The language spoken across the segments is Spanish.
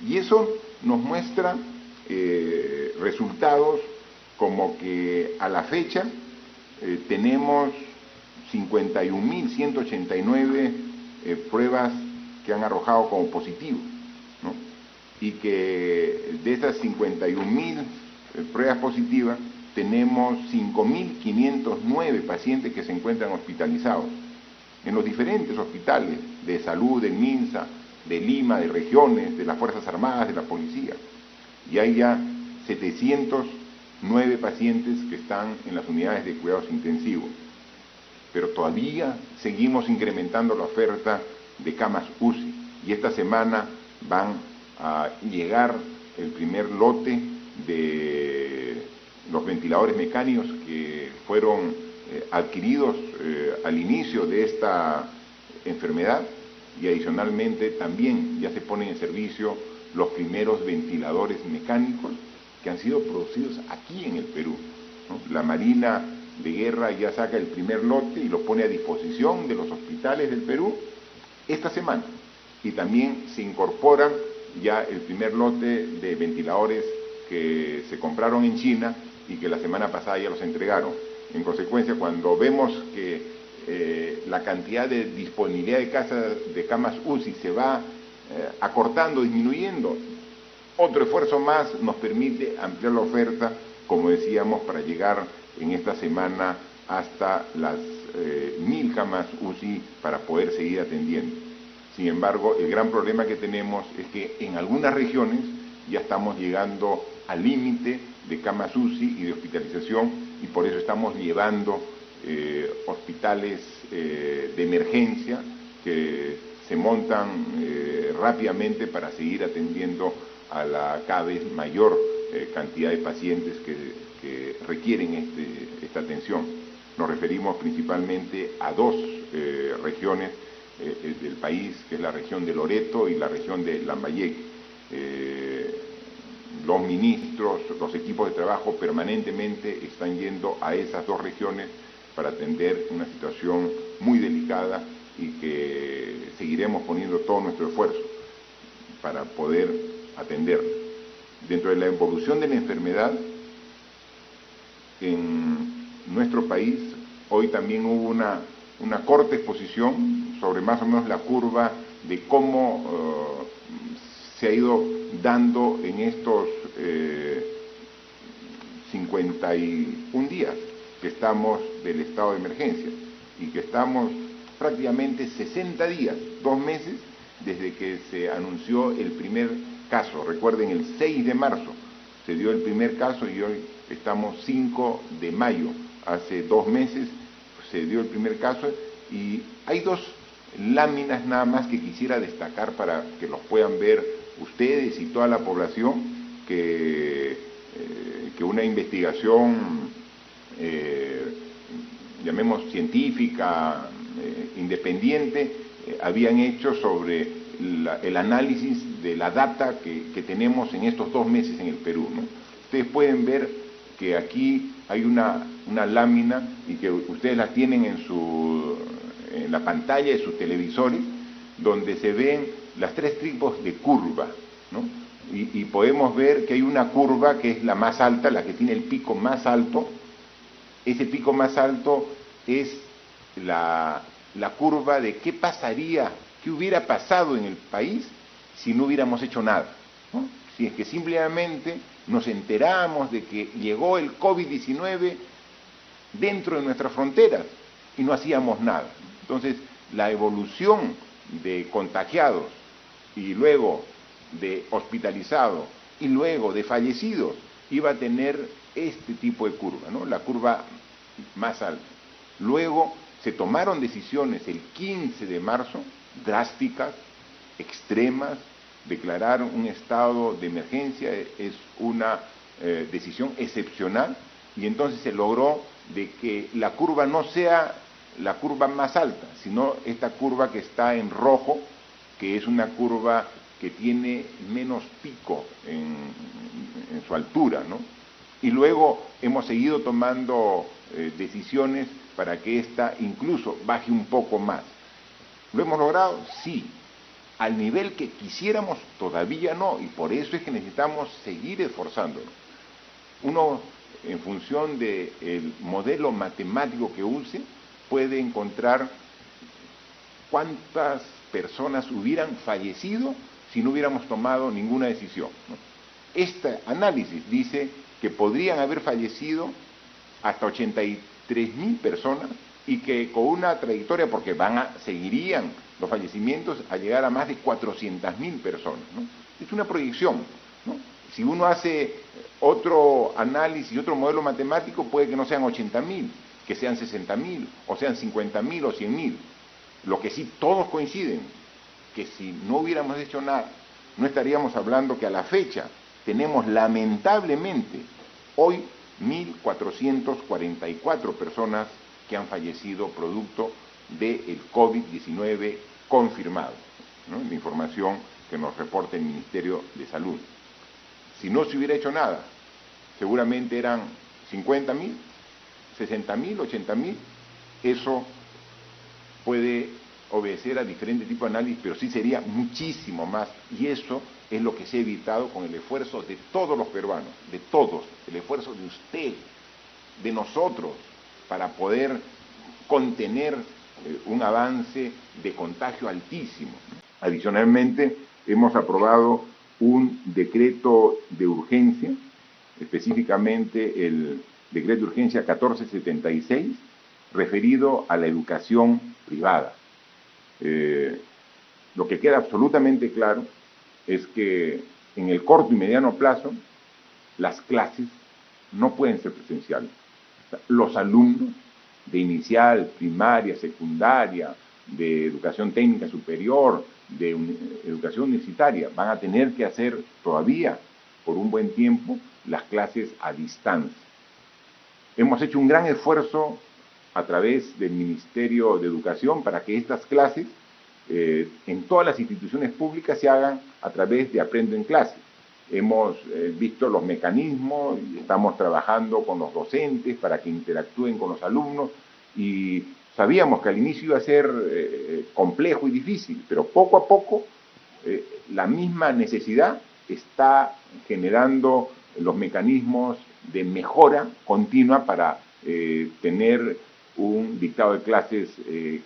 Y eso nos muestra resultados como que a la fecha tenemos 51.189 pruebas que han arrojado como positivo, ¿no? Y que de esas 51.000 pruebas positivas tenemos 5.509 pacientes que se encuentran hospitalizados en los diferentes hospitales de salud, del MINSA, de Lima, de regiones, de las Fuerzas Armadas, de la policía. Y hay ya 709 pacientes que están en las unidades de cuidados intensivos. Pero todavía seguimos incrementando la oferta de camas UCI. Y esta semana van a llegar el primer lote de los ventiladores mecánicos que fueron adquiridos al inicio de esta enfermedad, y adicionalmente también ya se ponen en servicio los primeros ventiladores mecánicos que han sido producidos aquí en el Perú, ¿no? La Marina de Guerra ya saca el primer lote y lo pone a disposición de los hospitales del Perú esta semana, y también se incorporan ya el primer lote de ventiladores que se compraron en China y que la semana pasada ya los entregaron. En consecuencia, cuando vemos que la cantidad de disponibilidad de camas UCI se va acortando, disminuyendo, otro esfuerzo más nos permite ampliar la oferta, como decíamos, para llegar en esta semana hasta las 1.000 camas UCI para poder seguir atendiendo. Sin embargo, el gran problema que tenemos es que en algunas regiones ya estamos llegando al límite de camas UCI y de hospitalización, y por eso estamos llevando hospitales de emergencia que se montan rápidamente para seguir atendiendo a la cada vez mayor cantidad de pacientes que requieren esta atención. Nos referimos principalmente a dos regiones del país, que es la región de Loreto y la región de Lambayeque. Los ministros, los equipos de trabajo permanentemente están yendo a esas dos regiones para atender una situación muy delicada, y que seguiremos poniendo todo nuestro esfuerzo para poder atenderla. Dentro de la evolución de la enfermedad en nuestro país, hoy también hubo una corta exposición sobre más o menos la curva de cómo se ha ido dando en estos 51 días que estamos del estado de emergencia, y que estamos prácticamente 60 días, 2 meses, desde que se anunció el primer caso. Recuerden, el 6 de marzo se dio el primer caso y hoy estamos 5 de mayo. Hace 2 meses se dio el primer caso, y hay dos láminas nada más que quisiera destacar para que los puedan ver ustedes y toda la población, que una investigación, llamemos científica, independiente, habían hecho sobre el análisis de la data que tenemos en estos 2 meses en el Perú, ¿no? Ustedes pueden ver que aquí hay una lámina, y que ustedes la tienen en la pantalla de sus televisores, donde se ven las 3 tipos de curva, ¿no? Y podemos ver que hay una curva que es la más alta, la que tiene el pico más alto. Ese pico más alto es la curva de qué pasaría, qué hubiera pasado en el país si no hubiéramos hecho nada, ¿no? Si es que simplemente nos enteramos de que llegó el COVID-19 dentro de nuestras fronteras y no hacíamos nada. Entonces, la evolución de contagiados, y luego de hospitalizados, y luego de fallecidos, iba a tener este tipo de curva, ¿no? La curva más alta. Luego se tomaron decisiones el 15 de marzo, drásticas, extremas. Declarar un estado de emergencia es una decisión excepcional, y entonces se logró de que la curva no sea la curva más alta, sino esta curva que está en rojo, que es una curva que tiene menos pico en su altura, ¿no? Y luego hemos seguido tomando decisiones para que esta incluso baje un poco más. ¿Lo hemos logrado? Sí. al nivel que quisiéramos todavía no, y por eso es que necesitamos seguir esforzándonos. Uno, en función del modelo matemático que use, puede encontrar cuántas personas hubieran fallecido si no hubiéramos tomado ninguna decisión, ¿no? Este análisis dice que podrían haber fallecido hasta 83.000 personas y que con una trayectoria, porque seguirían los fallecimientos a llegar a más de 400.000 personas, ¿no? Es una proyección, ¿no? Si uno hace otro análisis, otro modelo matemático, puede que no sean 80.000, que sean 60.000, o sean 50.000 o 100.000. Lo que sí todos coinciden, que si no hubiéramos hecho nada, no estaríamos hablando que a la fecha tenemos lamentablemente hoy 1.444 personas que han fallecido producto del COVID-19 confirmado, ¿no? La información que nos reporta el Ministerio de Salud. Si no se hubiera hecho nada, seguramente eran 50.000, 60.000, 80.000. Eso puede obedecer a diferentes tipos de análisis, pero sí sería muchísimo más, y eso es lo que se ha evitado con el esfuerzo de todos los peruanos, de todos, el esfuerzo de usted, de nosotros, para poder contener un avance de contagio altísimo. Adicionalmente, hemos aprobado un decreto de urgencia, específicamente el decreto de urgencia 1476, referido a la educación privada. Lo que queda absolutamente claro es que en el corto y mediano plazo las clases no pueden ser presenciales. O sea, los alumnos de inicial, primaria, secundaria, de educación técnica superior, de educación universitaria, van a tener que hacer todavía por un buen tiempo las clases a distancia. Hemos hecho un gran esfuerzo a través del Ministerio de Educación para que estas clases en todas las instituciones públicas se hagan a través de Aprendo en Clase. Hemos visto los mecanismos y estamos trabajando con los docentes para que interactúen con los alumnos, y sabíamos que al inicio iba a ser complejo y difícil, pero poco a poco la misma necesidad está generando los mecanismos de mejora continua para tener un dictado de clases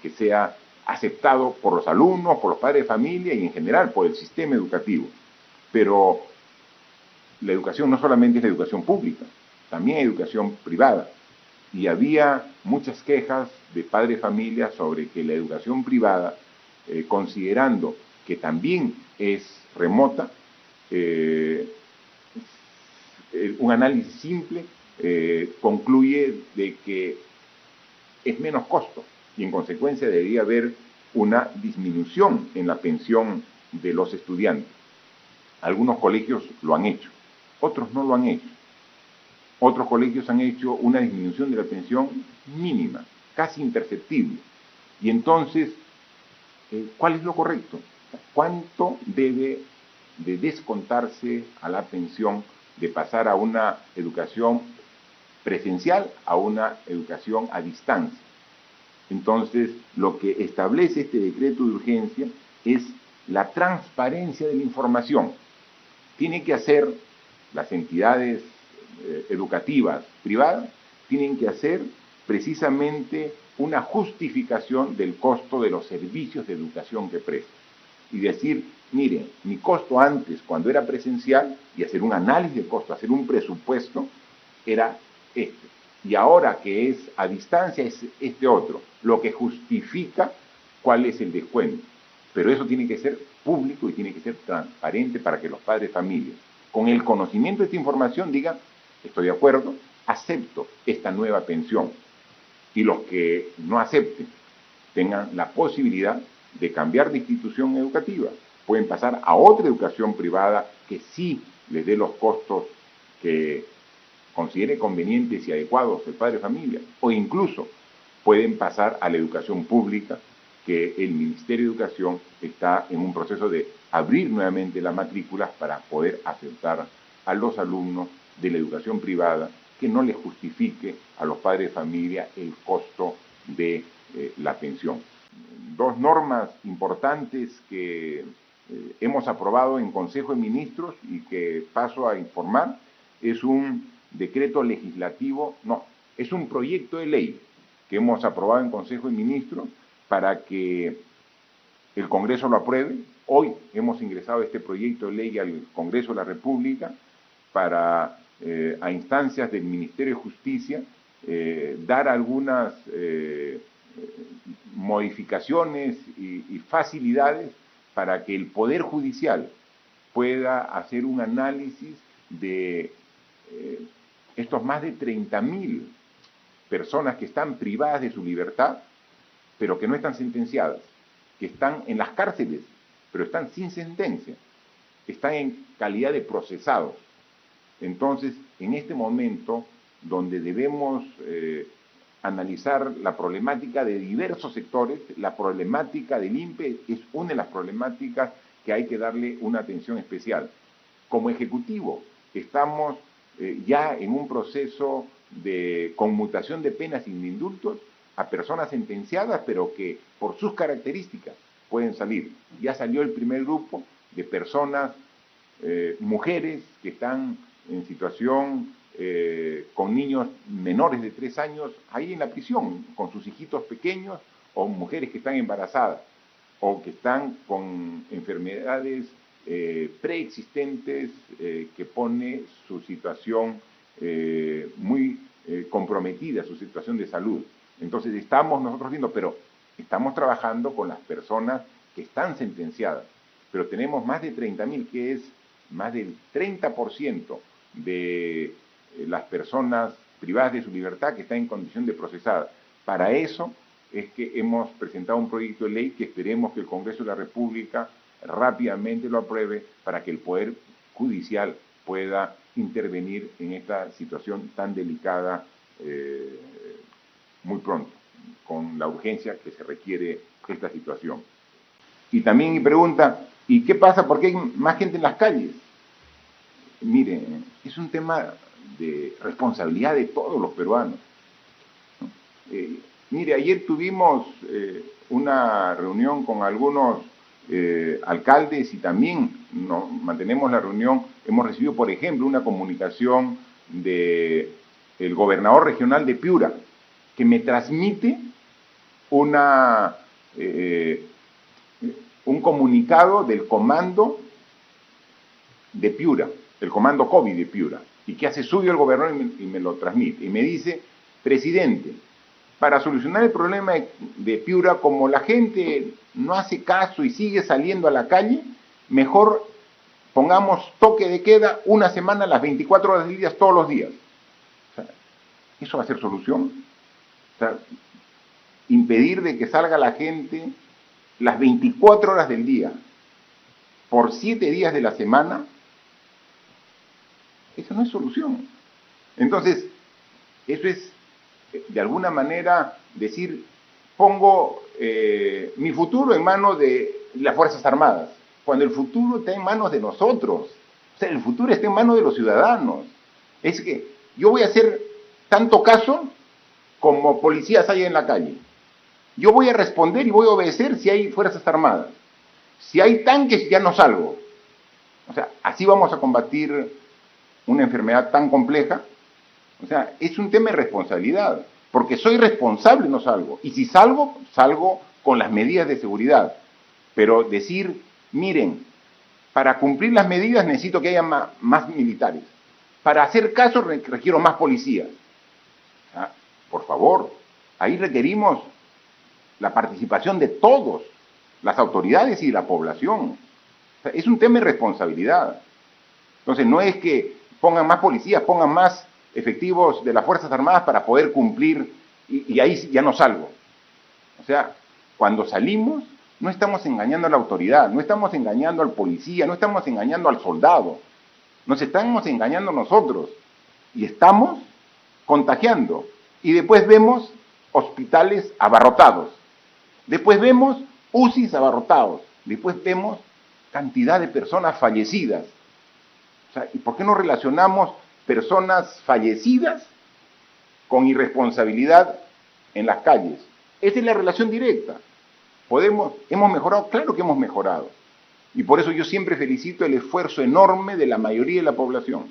que sea aceptado por los alumnos, por los padres de familia y en general por el sistema educativo. Pero la educación no solamente es la educación pública, también hay educación privada. Y había muchas quejas de padres de familia sobre que la educación privada, considerando que también es remota, un análisis simple concluye de que es menos costo y en consecuencia debería haber una disminución en la pensión de los estudiantes. Algunos colegios lo han hecho, otros no lo han hecho. Otros colegios han hecho una disminución de la pensión mínima, casi imperceptible. Y entonces, ¿cuál es lo correcto? ¿Cuánto debe de descontarse a la pensión de pasar a una educación presencial a una educación a distancia? Entonces, lo que establece este decreto de urgencia es la transparencia de la información. Tienen que hacer las entidades educativas privadas, tienen que hacer precisamente una justificación del costo de los servicios de educación que prestan. Y decir, miren, mi costo antes, cuando era presencial, y hacer un análisis de costo, hacer un presupuesto, era este. Y ahora que es a distancia es este otro, lo que justifica cuál es el descuento. Pero eso tiene que ser público y tiene que ser transparente para que los padres de familia, con el conocimiento de esta información, digan, estoy de acuerdo, acepto esta nueva pensión. Y los que no acepten tengan la posibilidad de cambiar de institución educativa. Pueden pasar a otra educación privada que sí les dé los costos que considere convenientes y adecuados el padre de familia, o incluso pueden pasar a la educación pública, que el Ministerio de Educación está en un proceso de abrir nuevamente las matrículas para poder aceptar a los alumnos de la educación privada que no les justifique a los padres de familia el costo de la pensión. Dos normas importantes que hemos aprobado en Consejo de Ministros y que paso a informar, es un decreto legislativo, no, es un proyecto de ley que hemos aprobado en Consejo de Ministros para que el Congreso lo apruebe. Hoy hemos ingresado este proyecto de ley al Congreso de la República para, a instancias del Ministerio de Justicia, dar algunas modificaciones y facilidades para que el Poder Judicial pueda hacer un análisis de estos más de 30.000 personas que están privadas de su libertad, pero que no están sentenciadas, que están en las cárceles, pero están sin sentencia, están en calidad de procesados. Entonces, en este momento, donde debemos analizar la problemática de diversos sectores, la problemática del INPE es una de las problemáticas que hay que darle una atención especial. Como Ejecutivo, estamos ya en un proceso de conmutación de penas sin indultos a personas sentenciadas, pero que por sus características pueden salir. Ya salió el primer grupo de personas, mujeres que están en situación con niños menores de 3 años ahí en la prisión, con sus hijitos pequeños, o mujeres que están embarazadas, o que están con enfermedades preexistentes que pone su situación muy comprometida, su situación de salud. Entonces estamos nosotros viendo, pero estamos trabajando con las personas que están sentenciadas, pero tenemos más de 30.000, que es más del 30% de las personas privadas de su libertad que están en condición de procesada. Para eso es que hemos presentado un proyecto de ley que esperemos que el Congreso de la República rápidamente lo apruebe para que el Poder Judicial pueda intervenir en esta situación tan delicada muy pronto, con la urgencia que se requiere esta situación. Y también mi pregunta, ¿y qué pasa? ¿Por qué hay más gente en las calles? Miren, es un tema de responsabilidad de todos los peruanos. Mire, ayer tuvimos una reunión con algunos alcaldes y también mantenemos la reunión. Hemos recibido, por ejemplo, una comunicación del gobernador regional de Piura, que me transmite un comunicado del comando de Piura, el comando COVID de Piura, y que hace suyo el gobernador y me lo transmite. Y me dice, presidente, para solucionar el problema de Piura, como la gente no hace caso y sigue saliendo a la calle, mejor pongamos toque de queda una semana, las 24 horas del día, todos los días. O sea, ¿eso va a ser solución? O sea, impedir de que salga la gente las 24 horas del día, por 7 días de la semana, eso no es solución. Entonces, eso es, de alguna manera, decir, pongo mi futuro en manos de las Fuerzas Armadas, cuando el futuro está en manos de nosotros. O sea, el futuro está en manos de los ciudadanos. Es que yo voy a hacer tanto caso como policías hay en la calle. Yo voy a responder y voy a obedecer si hay Fuerzas Armadas. Si hay tanques, ya no salgo. O sea, así vamos a combatir una enfermedad tan compleja. O sea, es un tema de responsabilidad, porque soy responsable y no salgo. Y si salgo, salgo con las medidas de seguridad. Pero decir, miren, para cumplir las medidas necesito que haya más militares. Para hacer caso requiero más policías. O sea, por favor, ahí requerimos la participación de todos, las autoridades y la población. O sea, es un tema de responsabilidad. Entonces, no es que pongan más policías, pongan más efectivos de las Fuerzas Armadas para poder cumplir y ahí ya no salgo. O sea, cuando salimos no estamos engañando a la autoridad, no estamos engañando al policía, no estamos engañando al soldado, nos estamos engañando nosotros y estamos contagiando. Y después vemos hospitales abarrotados, después vemos UCIs abarrotados, después vemos cantidad de personas fallecidas. O sea, ¿y por qué no relacionamos personas fallecidas con irresponsabilidad en las calles? Esa es la relación directa. ¿Hemos mejorado? Claro que hemos mejorado. Y por eso yo siempre felicito el esfuerzo enorme de la mayoría de la población.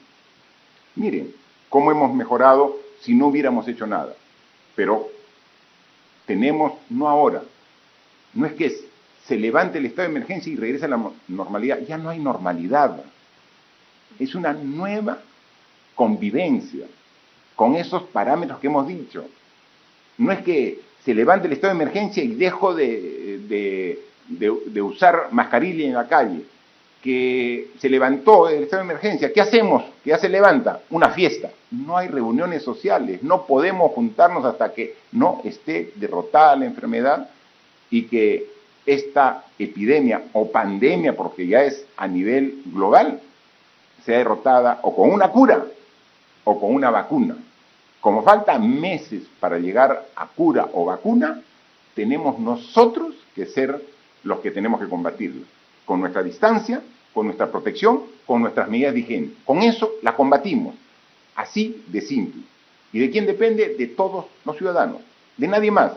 Miren cómo hemos mejorado si no hubiéramos hecho nada. Pero tenemos, no ahora, no es que se levante el estado de emergencia y regrese a la normalidad, ya no hay normalidad. Es una nueva convivencia con esos parámetros que hemos dicho. No es que se levante el estado de emergencia y dejo de usar mascarilla en la calle, que se levantó el estado de emergencia, ¿qué hacemos? ¿Qué ya se levanta? Una fiesta. No hay reuniones sociales, no podemos juntarnos hasta que no esté derrotada la enfermedad y que esta epidemia o pandemia, porque ya es a nivel global, sea derrotada o con una cura o con una vacuna. Como faltan meses para llegar a cura o vacuna, tenemos nosotros que ser los que tenemos que combatirlo, con nuestra distancia, con nuestra protección, con nuestras medidas de higiene. Con eso la combatimos, así de simple. ¿Y de quién depende? De todos los ciudadanos, de nadie más.